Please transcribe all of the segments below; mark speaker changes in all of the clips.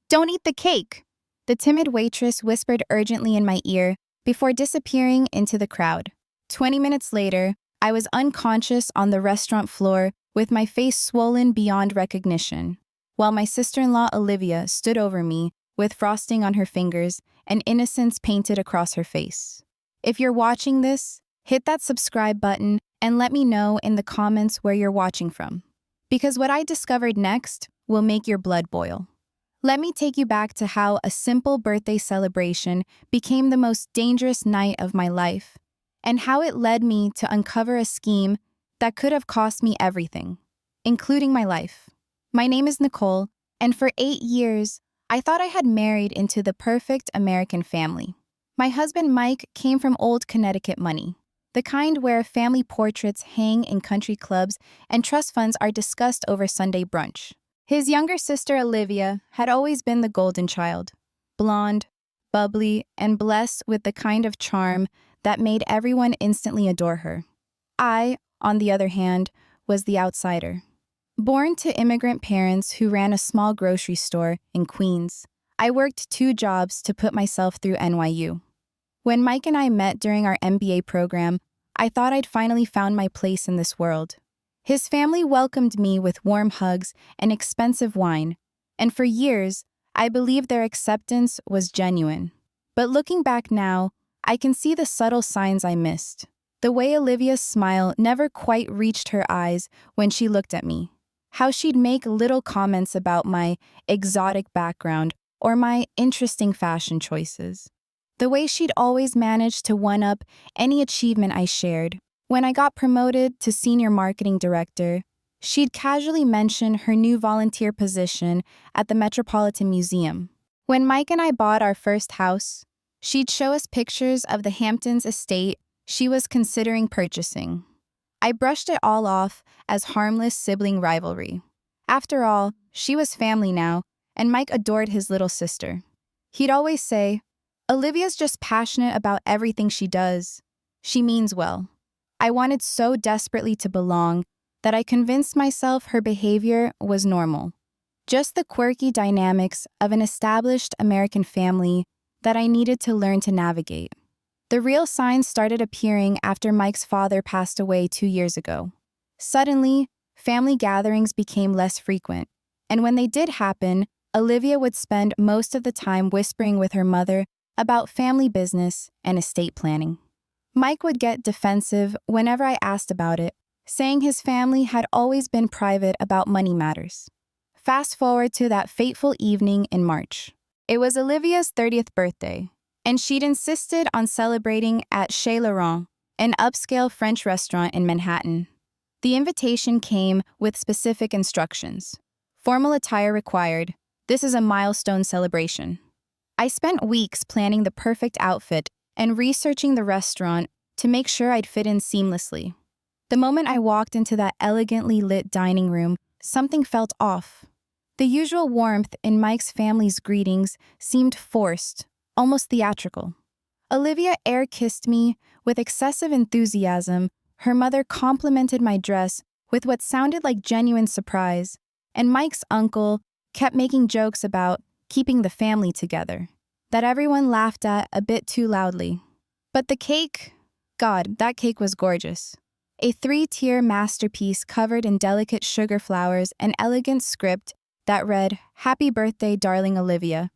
Speaker 1: Don't eat the cake, the timid waitress whispered urgently in my ear before disappearing into the crowd. 20 minutes later, I was unconscious on the restaurant floor with my face swollen beyond recognition, while my sister-in-law Olivia stood over me with frosting on her fingers and innocence painted across her face. If you're watching this, hit that subscribe button and let me know in the comments where you're watching from, because what I discovered next will make your blood boil. Let me take you back to how a simple birthday celebration became the most dangerous night of my life, and how it led me to uncover a scheme that could have cost me everything, including my life. My name is Nicole, and for 8 years, I thought I had married into the perfect American family. My husband Mike came from old Connecticut money, the kind where family portraits hang in country clubs and trust funds are discussed over Sunday brunch. His younger sister Olivia had always been the golden child, blonde, bubbly, and blessed with the kind of charm that made everyone instantly adore her. I, on the other hand, was the outsider. Born to immigrant parents who ran a small grocery store in Queens, I worked 2 jobs to put myself through NYU. When Mike and I met during our MBA program, I thought I'd finally found my place in this world. His family welcomed me with warm hugs and expensive wine, and for years, I believed their acceptance was genuine. But looking back now, I can see the subtle signs I missed. The way Olivia's smile never quite reached her eyes when she looked at me. How she'd make little comments about my exotic background or my interesting fashion choices. The way she'd always managed to one-up any achievement I shared. When I got promoted to senior marketing director, she'd casually mention her new volunteer position at the Metropolitan Museum. When Mike and I bought our first house, she'd show us pictures of the Hamptons estate she was considering purchasing. I brushed it all off as harmless sibling rivalry. After all, she was family now, and Mike adored his little sister. He'd always say, "Olivia's just passionate about everything she does. She means well." I wanted so desperately to belong that I convinced myself her behavior was normal. Just the quirky dynamics of an established American family that I needed to learn to navigate. The real signs started appearing after Mike's father passed away 2 years ago. Suddenly, family gatherings became less frequent, and when they did happen, Olivia would spend most of the time whispering with her mother about family business and estate planning. Mike would get defensive whenever I asked about it, saying his family had always been private about money matters. Fast forward to that fateful evening in March. It was Olivia's 30th birthday, and she'd insisted on celebrating at Chez Laurent, an upscale French restaurant in Manhattan. The invitation came with specific instructions. Formal attire required. This is a milestone celebration. I spent weeks planning the perfect outfit and researching the restaurant to make sure I'd fit in seamlessly. The moment I walked into that elegantly lit dining room, something felt off. The usual warmth in Mike's family's greetings seemed forced, almost theatrical. Olivia air-kissed me with excessive enthusiasm. Her mother complimented my dress with what sounded like genuine surprise, and Mike's uncle kept making jokes about keeping the family together, that everyone laughed at a bit too loudly. But the cake, God, that cake was gorgeous. A 3-tier masterpiece covered in delicate sugar flowers and elegant script that read, "Happy birthday, darling Olivia."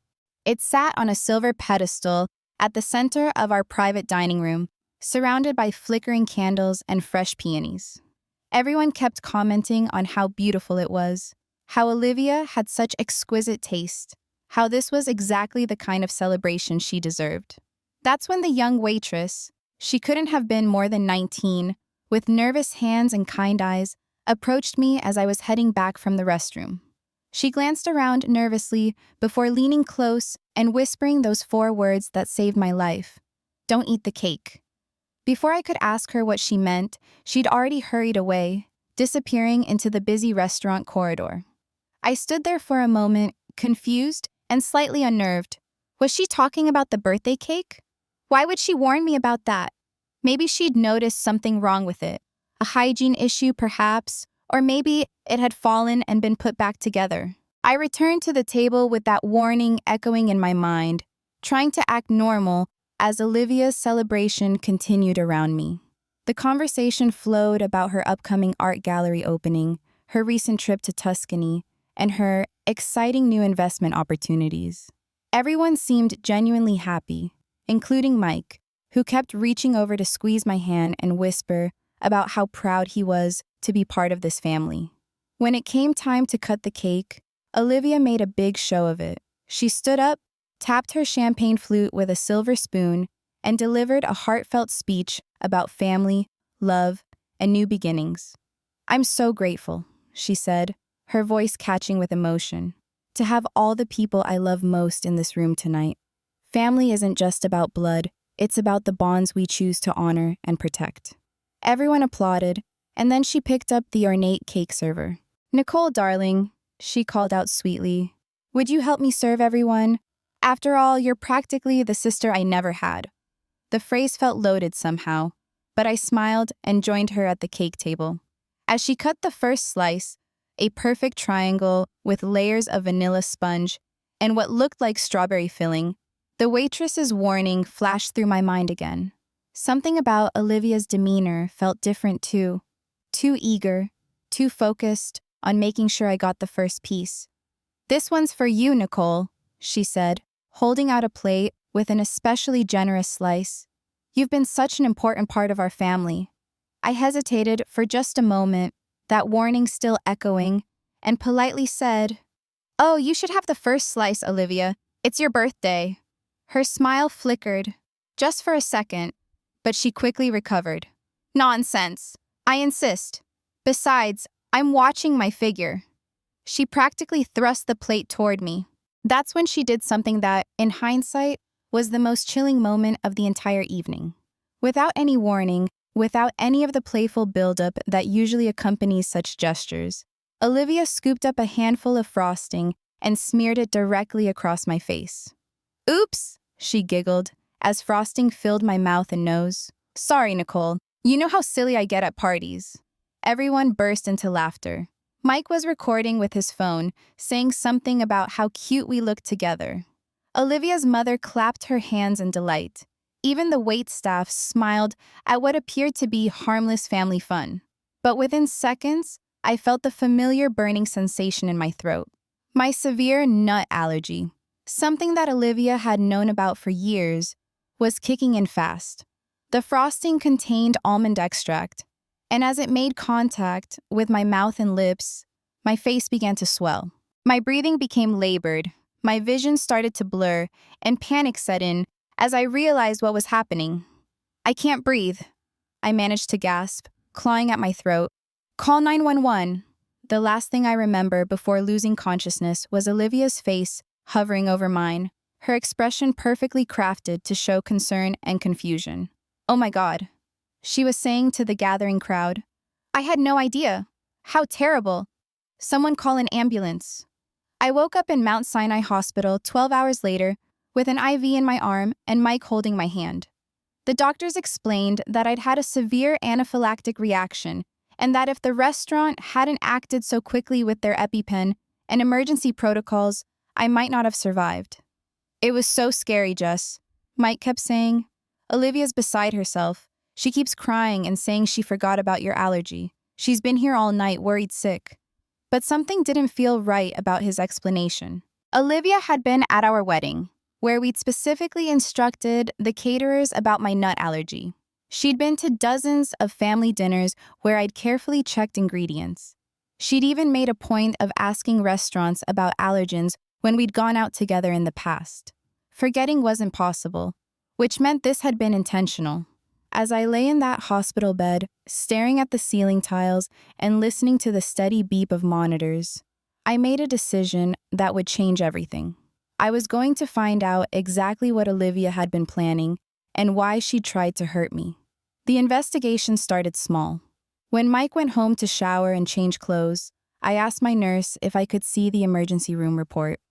Speaker 1: It sat on a silver pedestal at the center of our private dining room, surrounded by flickering candles and fresh peonies. Everyone kept commenting on how beautiful it was, how Olivia had such exquisite taste, how this was exactly the kind of celebration she deserved. That's when the young waitress, she couldn't have been more than 19, with nervous hands and kind eyes, approached me as I was heading back from the restroom. She glanced around nervously before leaning close and whispering those 4 words that saved my life. "Don't eat the cake." Before I could ask her what she meant, she'd already hurried away, disappearing into the busy restaurant corridor. I stood there for a moment, confused and slightly unnerved. Was she talking about the birthday cake? Why would she warn me about that? Maybe she'd noticed something wrong with it. A hygiene issue, perhaps, or maybe it had fallen and been put back together. I returned to the table with that warning echoing in my mind, trying to act normal as Olivia's celebration continued around me. The conversation flowed about her upcoming art gallery opening, her recent trip to Tuscany, and her exciting new investment opportunities. Everyone seemed genuinely happy, including Mike, who kept reaching over to squeeze my hand and whisper about how proud he was to be part of this family. When it came time to cut the cake, Olivia made a big show of it. She stood up, tapped her champagne flute with a silver spoon, and delivered a heartfelt speech about family, love, and new beginnings. "I'm so grateful," she said, her voice catching with emotion, "to have all the people I love most in this room tonight. Family isn't just about blood, it's about the bonds we choose to honor and protect." Everyone applauded, and then she picked up the ornate cake server. "Nicole, darling," she called out sweetly, "would you help me serve everyone? After all, you're practically the sister I never had." The phrase felt loaded somehow, but I smiled and joined her at the cake table. As she cut the first slice, a perfect triangle with layers of vanilla sponge and what looked like strawberry filling, the waitress's warning flashed through my mind again. Something about Olivia's demeanor felt different too. Too eager, too focused on making sure I got the first piece. "This one's for you, Nicole," she said, holding out a plate with an especially generous slice. "You've been such an important part of our family." I hesitated for just a moment, that warning still echoing, and politely said, "Oh, you should have the first slice, Olivia. It's your birthday." Her smile flickered, just for a second, but she quickly recovered. "Nonsense. I insist. Besides, I'm watching my figure." She practically thrust the plate toward me. That's when she did something that, in hindsight, was the most chilling moment of the entire evening. Without any warning, without any of the playful buildup that usually accompanies such gestures, Olivia scooped up a handful of frosting and smeared it directly across my face. "Oops," she giggled, as frosting filled my mouth and nose. "Sorry, Nicole. You know how silly I get at parties." Everyone burst into laughter. Mike was recording with his phone, saying something about how cute we looked together. Olivia's mother clapped her hands in delight. Even the wait staff smiled at what appeared to be harmless family fun. But within seconds, I felt the familiar burning sensation in my throat. My severe nut allergy, something that Olivia had known about for years, was kicking in fast. The frosting contained almond extract, and as it made contact with my mouth and lips, my face began to swell. My breathing became labored, my vision started to blur, and panic set in as I realized what was happening. "I can't breathe," I managed to gasp, clawing at my throat. "Call 911. The last thing I remember before losing consciousness was Olivia's face hovering over mine, her expression perfectly crafted to show concern and confusion. "Oh my God," she was saying to the gathering crowd. "I had no idea. How terrible. Someone call an ambulance." I woke up in Mount Sinai Hospital 12 hours later with an IV in my arm and Mike holding my hand. The doctors explained that I'd had a severe anaphylactic reaction and that if the restaurant hadn't acted so quickly with their EpiPen and emergency protocols, I might not have survived. "It was so scary, Jess," Mike kept saying. "Olivia's beside herself. She keeps crying and saying she forgot about your allergy. She's been here all night, worried sick." But something didn't feel right about his explanation. Olivia had been at our wedding, where we'd specifically instructed the caterers about my nut allergy. She'd been to dozens of family dinners where I'd carefully checked ingredients. She'd even made a point of asking restaurants about allergens when we'd gone out together in the past. Forgetting wasn't possible, which meant this had been intentional. As I lay in that hospital bed, staring at the ceiling tiles and listening to the steady beep of monitors, I made a decision that would change everything. I was going to find out exactly what Olivia had been planning and why she tried to hurt me. The investigation started small. When Mike went home to shower and change clothes, I asked my nurse if I could see the emergency room report.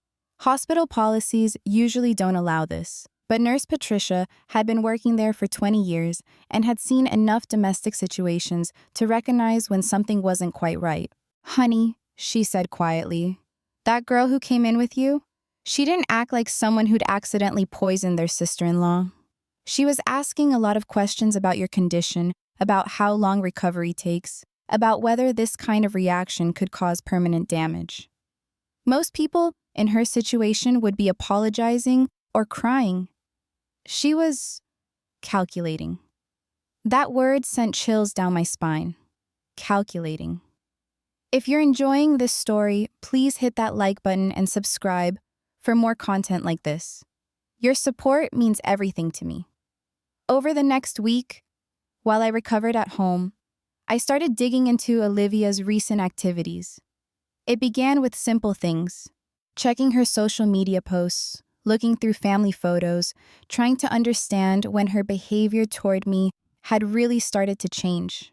Speaker 1: Hospital policies usually don't allow this, but Nurse Patricia had been working there for 20 years and had seen enough domestic situations to recognize when something wasn't quite right. "Honey," she said quietly, That girl who came in with you? She didn't act like someone who'd accidentally poisoned their sister-in-law. She was asking a lot of questions about your condition, about how long recovery takes, about whether this kind of reaction could cause permanent damage. Most people in her situation would be apologizing or crying. She was calculating. That word sent chills down my spine. Calculating. If you're enjoying this story, please hit that like button and subscribe for more content like this. Your support means everything to me. Over the next week, while I recovered at home, I started digging into Olivia's recent activities. It began with simple things, checking her social media posts, looking through family photos, trying to understand when her behavior toward me had really started to change.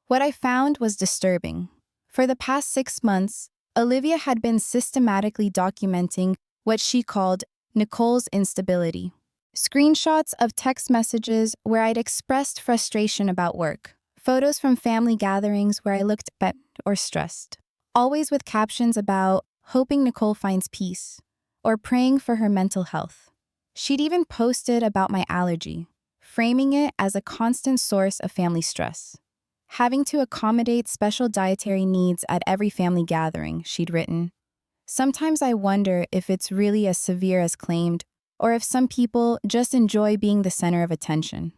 Speaker 1: What I found was disturbing. For the past 6 months, Olivia had been systematically documenting what she called Nicole's instability. Screenshots of text messages where I'd expressed frustration about work, photos from family gatherings where I looked bent or stressed, always with captions about hoping Nicole finds peace or praying for her mental health. She'd even posted about my allergy, framing it as a constant source of family stress. Having to accommodate special dietary needs at every family gathering, she'd written. Sometimes I wonder if it's really as severe as claimed, or if some people just enjoy being the center of attention.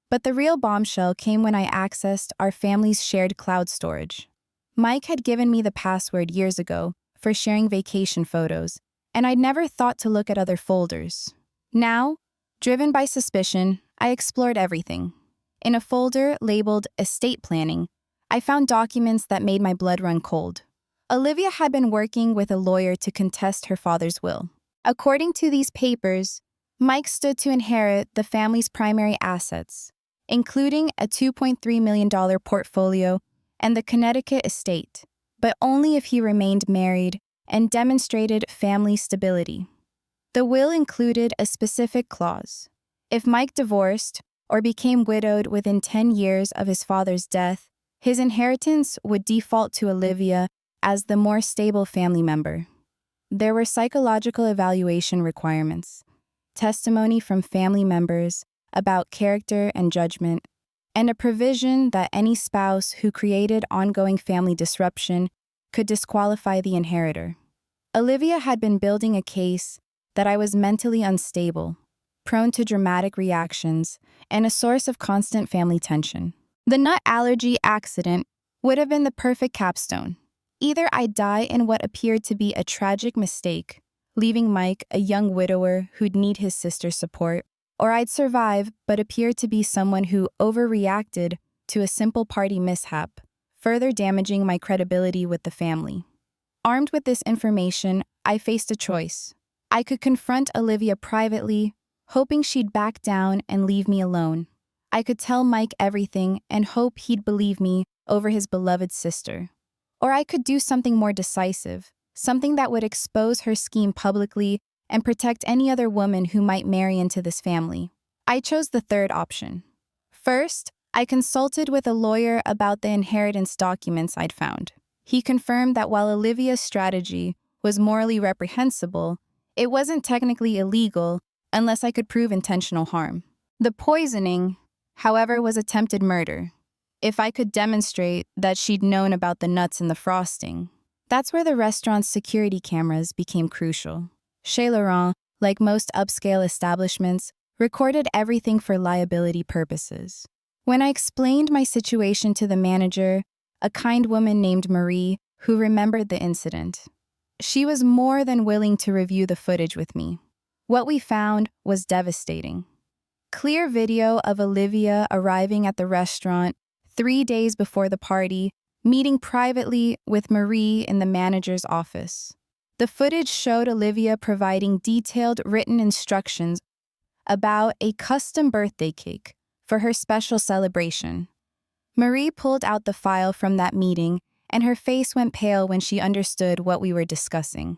Speaker 1: But the real bombshell came when I accessed our family's shared cloud storage. Mike had given me the password years ago for sharing vacation photos, and I'd never thought to look at other folders. Now, driven by suspicion, I explored everything. In a folder labeled Estate Planning, I found documents that made my blood run cold. Olivia had been working with a lawyer to contest her father's will. According to these papers, Mike stood to inherit the family's primary assets, including a $2.3 million portfolio and the Connecticut estate, but only if he remained married and demonstrated family stability. The will included a specific clause. If Mike divorced or became widowed within 10 years of his father's death, his inheritance would default to Olivia as the more stable family member. There were psychological evaluation requirements, testimony from family members about character and judgment, and a provision that any spouse who created ongoing family disruption could disqualify the inheritor. Olivia had been building a case that I was mentally unstable, prone to dramatic reactions, and a source of constant family tension. The nut allergy accident would have been the perfect capstone. Either I'd die in what appeared to be a tragic mistake, leaving Mike a young widower who'd need his sister's support, or I'd survive but appear to be someone who overreacted to a simple party mishap, further damaging my credibility with the family. Armed with this information, I faced a choice. I could confront Olivia privately, hoping she'd back down and leave me alone. I could tell Mike everything and hope he'd believe me over his beloved sister. Or I could do something more decisive, something that would expose her scheme publicly and protect any other woman who might marry into this family. I chose the third option. First, I consulted with a lawyer about the inheritance documents I'd found. He confirmed that while Olivia's strategy was morally reprehensible, it wasn't technically illegal unless I could prove intentional harm. The poisoning, however, was attempted murder. If I could demonstrate that she'd known about the nuts in the frosting, that's where the restaurant's security cameras became crucial. Chez Laurent, like most upscale establishments, recorded everything for liability purposes. When I explained my situation to the manager, a kind woman named Marie, who remembered the incident, she was more than willing to review the footage with me. What we found was devastating. Clear video of Olivia arriving at the restaurant 3 days before the party, meeting privately with Marie in the manager's office. The footage showed Olivia providing detailed written instructions about a custom birthday cake for her special celebration. Marie pulled out the file from that meeting, and her face went pale when she understood what we were discussing.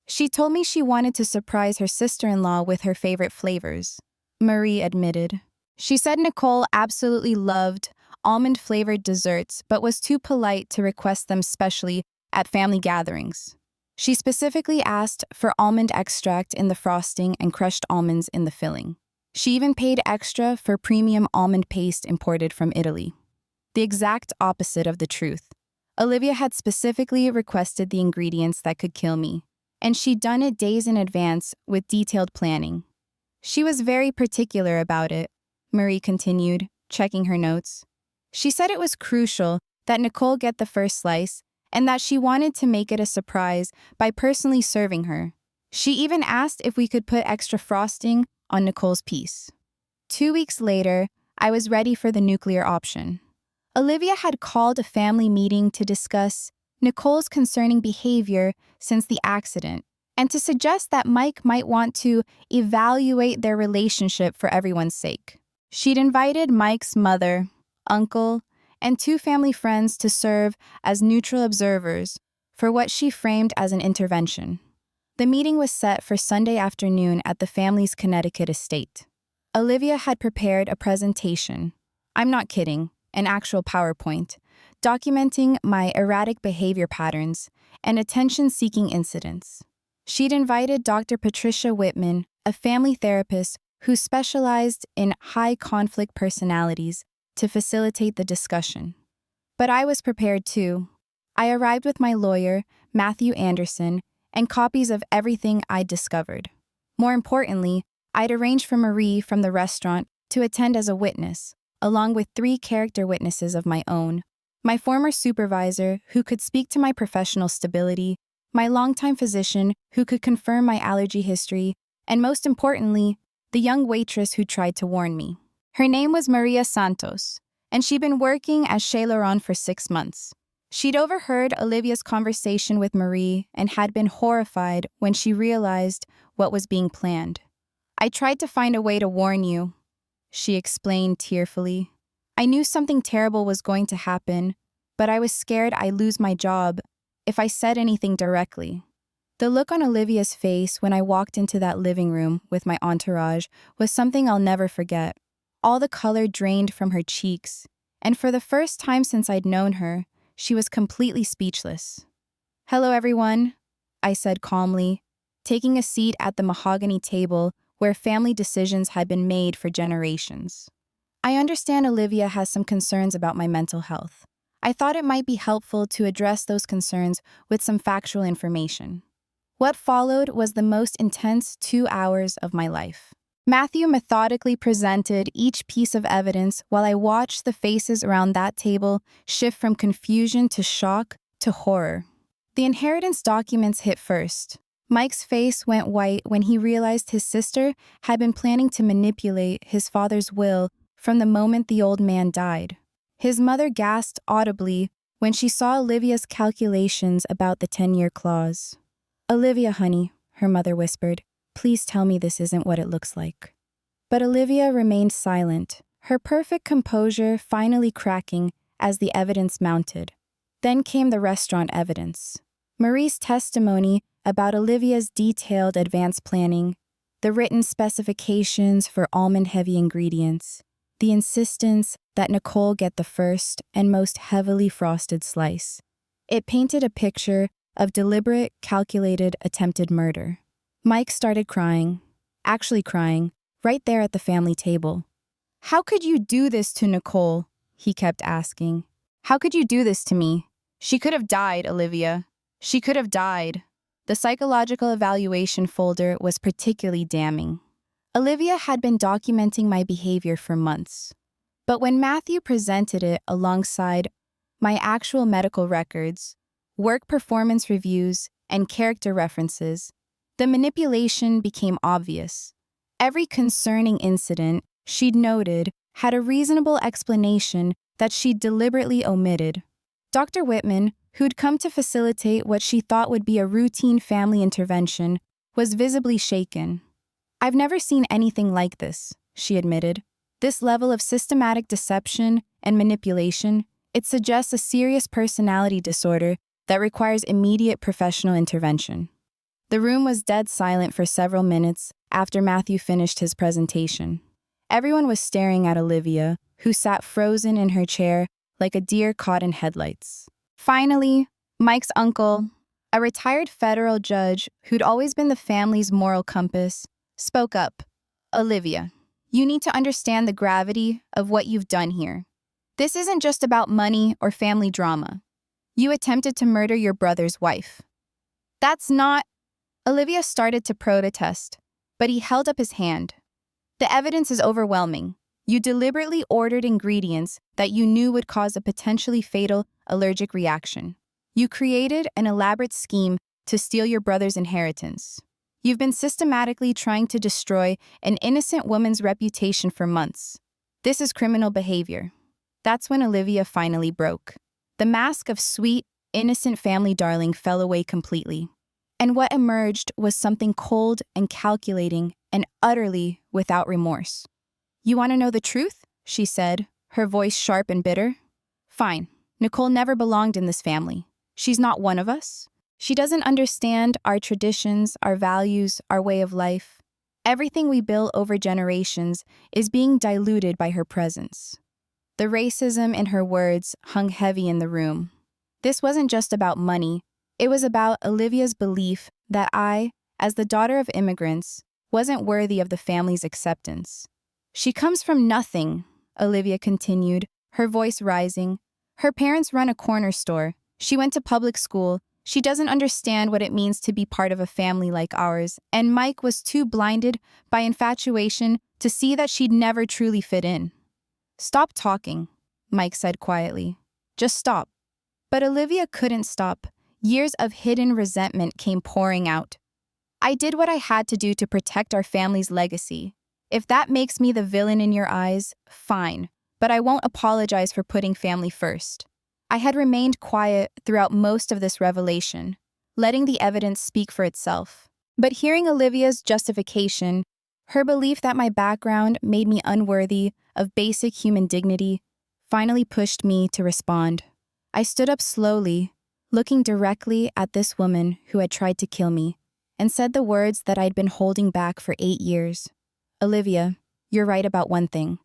Speaker 1: She told me she wanted to surprise her sister-in-law with her favorite flavors, Marie admitted. She said Nicole absolutely loved almond-flavored desserts but was too polite to request them specially at family gatherings. She specifically asked for almond extract in the frosting and crushed almonds in the filling. She even paid extra for premium almond paste imported from Italy. The exact opposite of the truth. Olivia had specifically requested the ingredients that could kill me, and she'd done it days in advance with detailed planning. She was very particular about it, Marie continued, checking her notes. She said it was crucial that Nicole get the first slice and that she wanted to make it a surprise by personally serving her. She even asked if we could put extra frosting on Nicole's piece. 2 weeks later, I was ready for the nuclear option. Olivia had called a family meeting to discuss Nicole's concerning behavior since the accident and to suggest that Mike might want to evaluate their relationship for everyone's sake. She'd invited Mike's mother, uncle, and 2 family friends to serve as neutral observers for what she framed as an intervention. The meeting was set for Sunday afternoon at the family's Connecticut estate. Olivia had prepared a presentation. I'm not kidding. An actual PowerPoint, documenting my erratic behavior patterns and attention-seeking incidents. She'd invited Dr. Patricia Whitman, a family therapist who specialized in high-conflict personalities, to facilitate the discussion. But I was prepared too. I arrived with my lawyer, Matthew Anderson, and copies of everything I'd discovered. More importantly, I'd arranged for Marie from the restaurant to attend as a witness, along with 3 character witnesses of my own, my former supervisor who could speak to my professional stability, my longtime physician who could confirm my allergy history, and most importantly, the young waitress who tried to warn me. Her name was Maria Santos, and she'd been working as Chez Laurent for 6 months. She'd overheard Olivia's conversation with Marie and had been horrified when she realized what was being planned. I tried to find a way to warn you, she explained tearfully. I knew something terrible was going to happen, but I was scared I'd lose my job if I said anything directly. The look on Olivia's face when I walked into that living room with my entourage was something I'll never forget. All the color drained from her cheeks, and for the first time since I'd known her, she was completely speechless. Hello, everyone, I said calmly, taking a seat at the mahogany table where family decisions had been made for generations. I understand Olivia has some concerns about my mental health. I thought it might be helpful to address those concerns with some factual information. What followed was the most intense 2 hours of my life. Matthew methodically presented each piece of evidence while I watched the faces around that table shift from confusion to shock to horror. The inheritance documents hit first. Mike's face went white when he realized his sister had been planning to manipulate his father's will from the moment the old man died. His mother gasped audibly when she saw Olivia's calculations about the 10-year clause. Olivia, honey, her mother whispered, please tell me this isn't what it looks like. But Olivia remained silent, her perfect composure finally cracking as the evidence mounted. Then came the restaurant evidence. Marie's testimony about Olivia's detailed advanced planning, the written specifications for almond-heavy ingredients, the insistence that Nicole get the first and most heavily frosted slice. It painted a picture of deliberate, calculated, attempted murder. Mike started crying, actually crying, right there at the family table. How could you do this to Nicole? He kept asking. How could you do this to me? She could have died, Olivia. She could have died. The psychological evaluation folder was particularly damning. Olivia had been documenting my behavior for months. But when Matthew presented it alongside my actual medical records, work performance reviews, and character references, the manipulation became obvious. Every concerning incident she'd noted had a reasonable explanation that she'd deliberately omitted. Dr. Whitman, who'd come to facilitate what she thought would be a routine family intervention, was visibly shaken. I've never seen anything like this, she admitted. This level of systematic deception and manipulation, it suggests a serious personality disorder that requires immediate professional intervention. The room was dead silent for several minutes after Matthew finished his presentation. Everyone was staring at Olivia, who sat frozen in her chair like a deer caught in headlights. Finally, Mike's uncle, A retired federal judge who'd always been the family's moral compass spoke up. Olivia, you need to understand the gravity of what you've done here. This isn't just about money or family drama. You attempted to murder your brother's wife. That's not... Olivia started to protest, but he held up his hand. The evidence is overwhelming. You deliberately ordered ingredients that you knew would cause a potentially fatal allergic reaction. You created an elaborate scheme to steal your brother's inheritance. You've been systematically trying to destroy an innocent woman's reputation for months. This is criminal behavior. That's when Olivia finally broke. The mask of sweet, innocent family darling fell away completely. And what emerged was something cold and calculating and utterly without remorse. You want to know the truth? She said, her voice sharp and bitter. Fine. Nicole never belonged in this family. She's not one of us. She doesn't understand our traditions, our values, our way of life. Everything we built over generations is being diluted by her presence. The racism in her words hung heavy in the room. This wasn't just about money. It was about Olivia's belief that I, as the daughter of immigrants, wasn't worthy of the family's acceptance. She comes from nothing, Olivia continued, her voice rising. Her parents run a corner store. She went to public school. She doesn't understand what it means to be part of a family like ours, and Mike was too blinded by infatuation to see that she'd never truly fit in. Stop talking, Mike said quietly. Just stop. But Olivia couldn't stop. Years of hidden resentment came pouring out. I did what I had to do to protect our family's legacy. If that makes me the villain in your eyes, fine, but I won't apologize for putting family first. I had remained quiet throughout most of this revelation, letting the evidence speak for itself. But hearing Olivia's justification, her belief that my background made me unworthy of basic human dignity, finally pushed me to respond. I stood up slowly, looking directly at this woman who had tried to kill me, and said the words that I'd been holding back for 8 years. Olivia, you're right about one thing.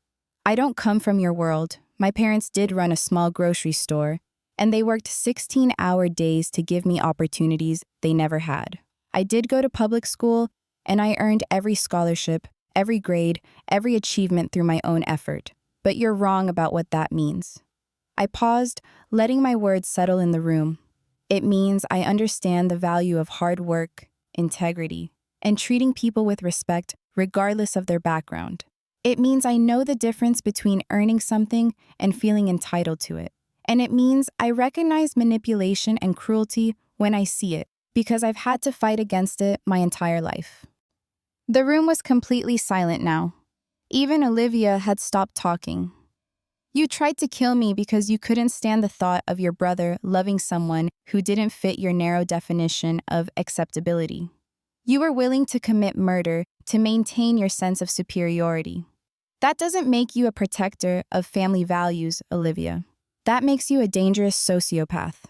Speaker 1: I don't come from your world. My parents did run a small grocery store, and they worked 16-hour days to give me opportunities they never had. I did go to public school, and I earned every scholarship, every grade, every achievement through my own effort. But you're wrong about what that means. I paused, letting my words settle in the room. It means I understand the value of hard work, integrity, and treating people with respect regardless of their background. It means I know the difference between earning something and feeling entitled to it. And it means I recognize manipulation and cruelty when I see it, because I've had to fight against it my entire life. The room was completely silent now. Even Olivia had stopped talking. You tried to kill me because you couldn't stand the thought of your brother loving someone who didn't fit your narrow definition of acceptability. You were willing to commit murder to maintain your sense of superiority. That doesn't make you a protector of family values, Olivia. That makes you a dangerous sociopath.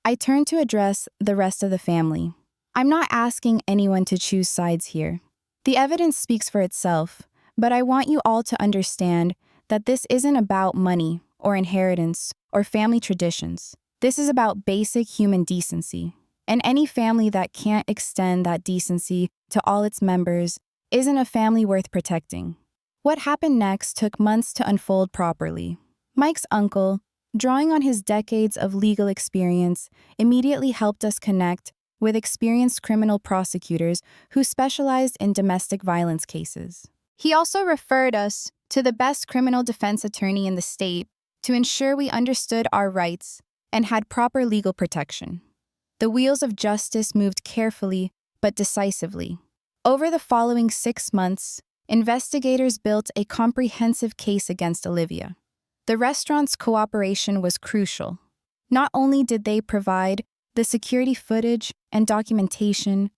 Speaker 1: I turned to address the rest of the family. I'm not asking anyone to choose sides here. The evidence speaks for itself, but I want you all to understand that this isn't about money or inheritance or family traditions. This is about basic human decency. And any family that can't extend that decency to all its members isn't a family worth protecting. What happened next took months to unfold properly. Mike's uncle, drawing on his decades of legal experience, immediately helped us connect with experienced criminal prosecutors who specialized in domestic violence cases. He also referred us to the best criminal defense attorney in the state to ensure we understood our rights and had proper legal protection. The wheels of justice moved carefully but decisively. Over the following 6 months, investigators built a comprehensive case against Olivia. The restaurant's cooperation was crucial. Not only did they provide the security footage and documentation,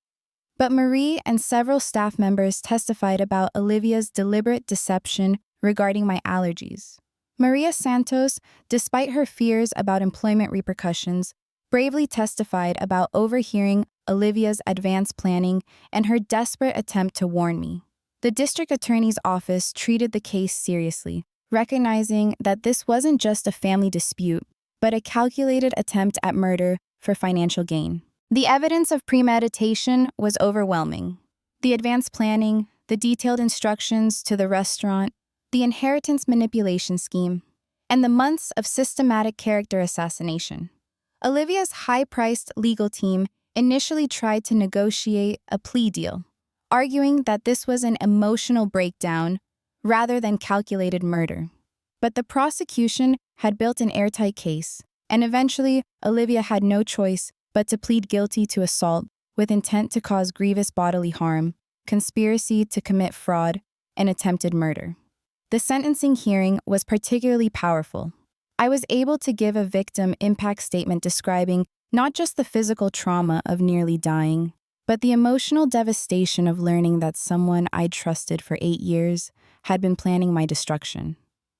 Speaker 1: but Marie and several staff members testified about Olivia's deliberate deception regarding my allergies. Maria Santos, despite her fears about employment repercussions, bravely testified about overhearing Olivia's advanced planning and her desperate attempt to warn me. The district attorney's office treated the case seriously, recognizing that this wasn't just a family dispute, but a calculated attempt at murder for financial gain. The evidence of premeditation was overwhelming. The advanced planning, the detailed instructions to the restaurant, the inheritance manipulation scheme, and the months of systematic character assassination. Olivia's high-priced legal team initially tried to negotiate a plea deal, arguing that this was an emotional breakdown rather than calculated murder. But the prosecution had built an airtight case, and eventually Olivia had no choice but to plead guilty to assault with intent to cause grievous bodily harm, conspiracy to commit fraud, and attempted murder. The sentencing hearing was particularly powerful. I was able to give a victim impact statement describing not just the physical trauma of nearly dying, but the emotional devastation of learning that someone I'd trusted for 8 years had been planning my destruction.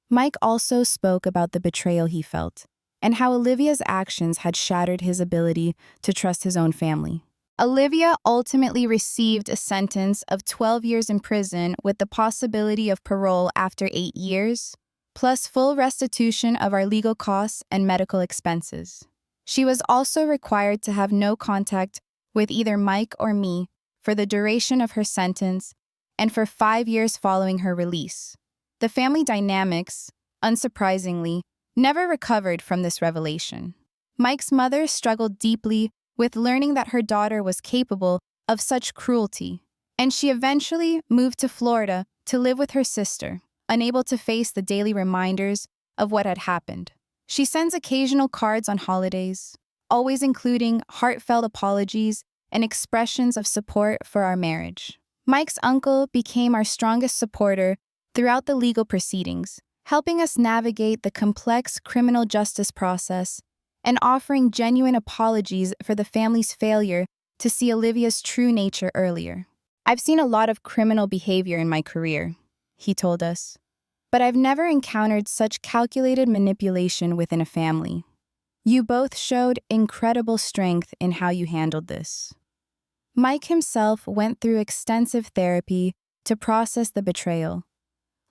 Speaker 1: Mike also spoke about the betrayal he felt, and how Olivia's actions had shattered his ability to trust his own family. Olivia ultimately received a sentence of 12 years in prison with the possibility of parole after 8 years, plus full restitution of our legal costs and medical expenses. She was also required to have no contact with either Mike or me for the duration of her sentence and for 5 years following her release. The family dynamics, unsurprisingly, never recovered from this revelation. Mike's mother struggled deeply with learning that her daughter was capable of such cruelty, and she eventually moved to Florida to live with her sister, unable to face the daily reminders of what had happened. She sends occasional cards on holidays, always including heartfelt apologies and expressions of support for our marriage. Mike's uncle became our strongest supporter throughout the legal proceedings, helping us navigate the complex criminal justice process and offering genuine apologies for the family's failure to see Olivia's true nature earlier. "I've seen a lot of criminal behavior in my career," he told us, "but I've never encountered such calculated manipulation within a family. You both showed incredible strength in how you handled this." Mike himself went through extensive therapy to process the betrayal.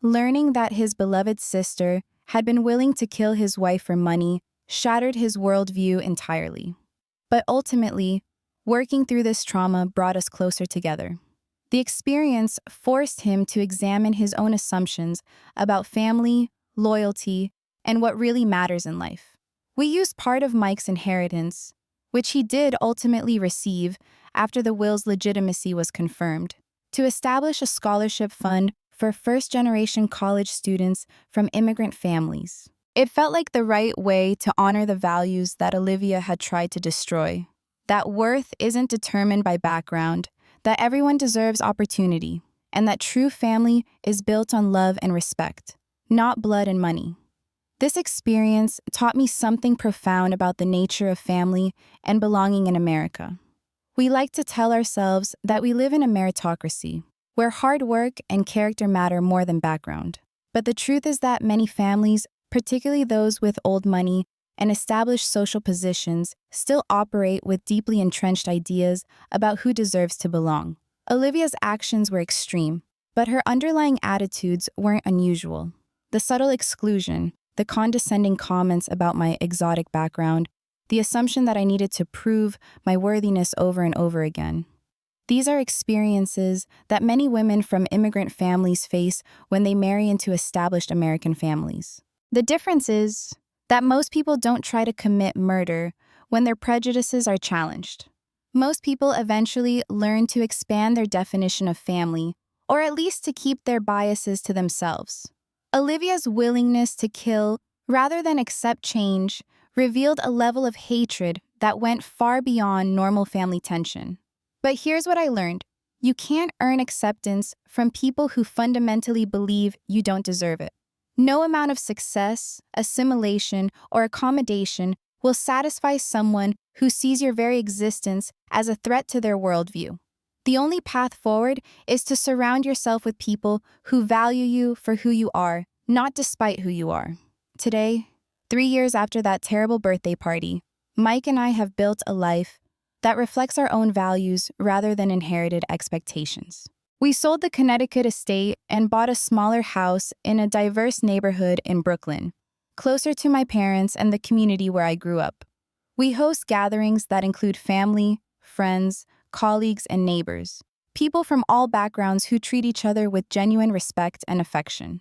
Speaker 1: Learning that his beloved sister had been willing to kill his wife for money shattered his worldview entirely. But ultimately, working through this trauma brought us closer together. The experience forced him to examine his own assumptions about family, loyalty, and what really matters in life. We used part of Mike's inheritance, which he did ultimately receive after the will's legitimacy was confirmed, to establish a scholarship fund for first-generation college students from immigrant families. It felt like the right way to honor the values that Olivia had tried to destroy. That worth isn't determined by background, that everyone deserves opportunity, and that true family is built on love and respect, not blood and money. This experience taught me something profound about the nature of family and belonging in America. We like to tell ourselves that we live in a meritocracy, where hard work and character matter more than background. But the truth is that many families, particularly those with old money and established social positions, still operate with deeply entrenched ideas about who deserves to belong. Olivia's actions were extreme, but her underlying attitudes weren't unusual. The subtle exclusion, the condescending comments about my exotic background, the assumption that I needed to prove my worthiness over and over again. These are experiences that many women from immigrant families face when they marry into established American families. The difference is that most people don't try to commit murder when their prejudices are challenged. Most people eventually learn to expand their definition of family, or at least to keep their biases to themselves. Olivia's willingness to kill rather than accept change revealed a level of hatred that went far beyond normal family tension. But here's what I learned. You can't earn acceptance from people who fundamentally believe you don't deserve it. No amount of success, assimilation, or accommodation will satisfy someone who sees your very existence as a threat to their worldview. The only path forward is to surround yourself with people who value you for who you are, not despite who you are. Today, 3 years after that terrible birthday party, Mike and I have built a life that reflects our own values rather than inherited expectations. We sold the Connecticut estate and bought a smaller house in a diverse neighborhood in Brooklyn, closer to my parents and the community where I grew up. We host gatherings that include family, friends, colleagues, and neighbors. People from all backgrounds who treat each other with genuine respect and affection.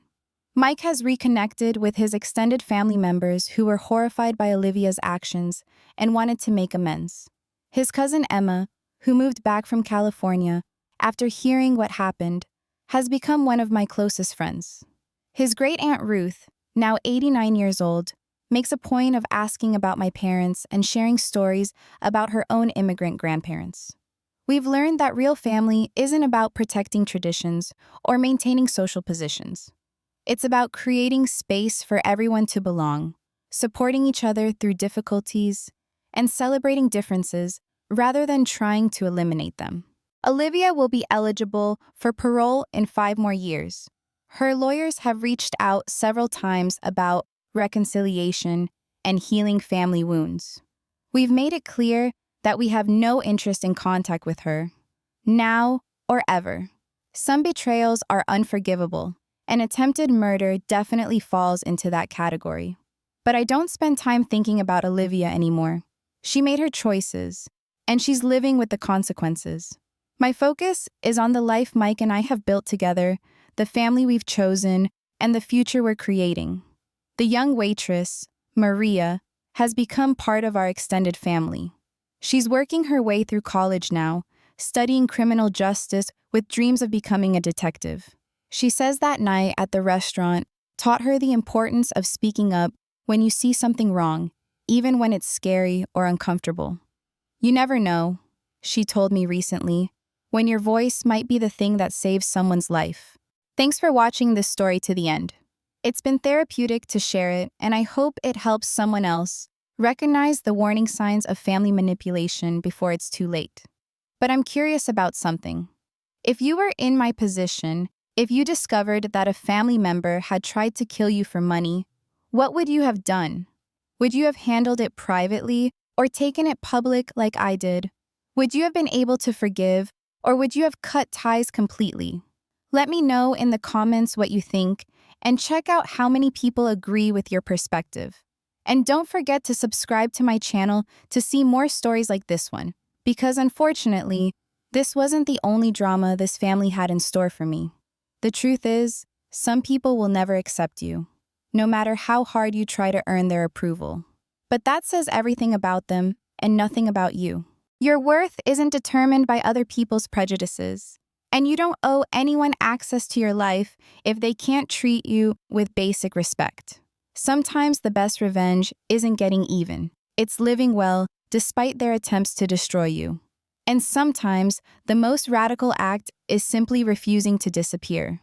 Speaker 1: Mike has reconnected with his extended family members who were horrified by Olivia's actions and wanted to make amends. His cousin Emma, who moved back from California after hearing what happened, has become one of my closest friends. His great-aunt Ruth, now 89 years old, makes a point of asking about my parents and sharing stories about her own immigrant grandparents. We've learned that real family isn't about protecting traditions or maintaining social positions. It's about creating space for everyone to belong, supporting each other through difficulties, and celebrating differences rather than trying to eliminate them. Olivia will be eligible for parole in 5 more years. Her lawyers have reached out several times about reconciliation and healing family wounds. We've made it clear that we have no interest in contact with her, now or ever. Some betrayals are unforgivable, and attempted murder definitely falls into that category. But I don't spend time thinking about Olivia anymore. She made her choices, and she's living with the consequences. My focus is on the life Mike and I have built together, the family we've chosen, and the future we're creating. The young waitress, Maria, has become part of our extended family. She's working her way through college now, studying criminal justice with dreams of becoming a detective. She says that night at the restaurant taught her the importance of speaking up when you see something wrong, even when it's scary or uncomfortable. You never know, she told me recently, when your voice might be the thing that saves someone's life. Thanks for watching this story to the end. It's been therapeutic to share it, and I hope it helps someone else recognize the warning signs of family manipulation before it's too late. But I'm curious about something. If you were in my position, if you discovered that a family member had tried to kill you for money, what would you have done? Would you have handled it privately or taken it public like I did? Would you have been able to forgive, or would you have cut ties completely? Let me know in the comments what you think, and check out how many people agree with your perspective. And don't forget to subscribe to my channel to see more stories like this one, because unfortunately, this wasn't the only drama this family had in store for me. The truth is, some people will never accept you, no matter how hard you try to earn their approval. But that says everything about them and nothing about you. Your worth isn't determined by other people's prejudices, and you don't owe anyone access to your life if they can't treat you with basic respect. Sometimes the best revenge isn't getting even. It's living well despite their attempts to destroy you. And sometimes the most radical act is simply refusing to disappear.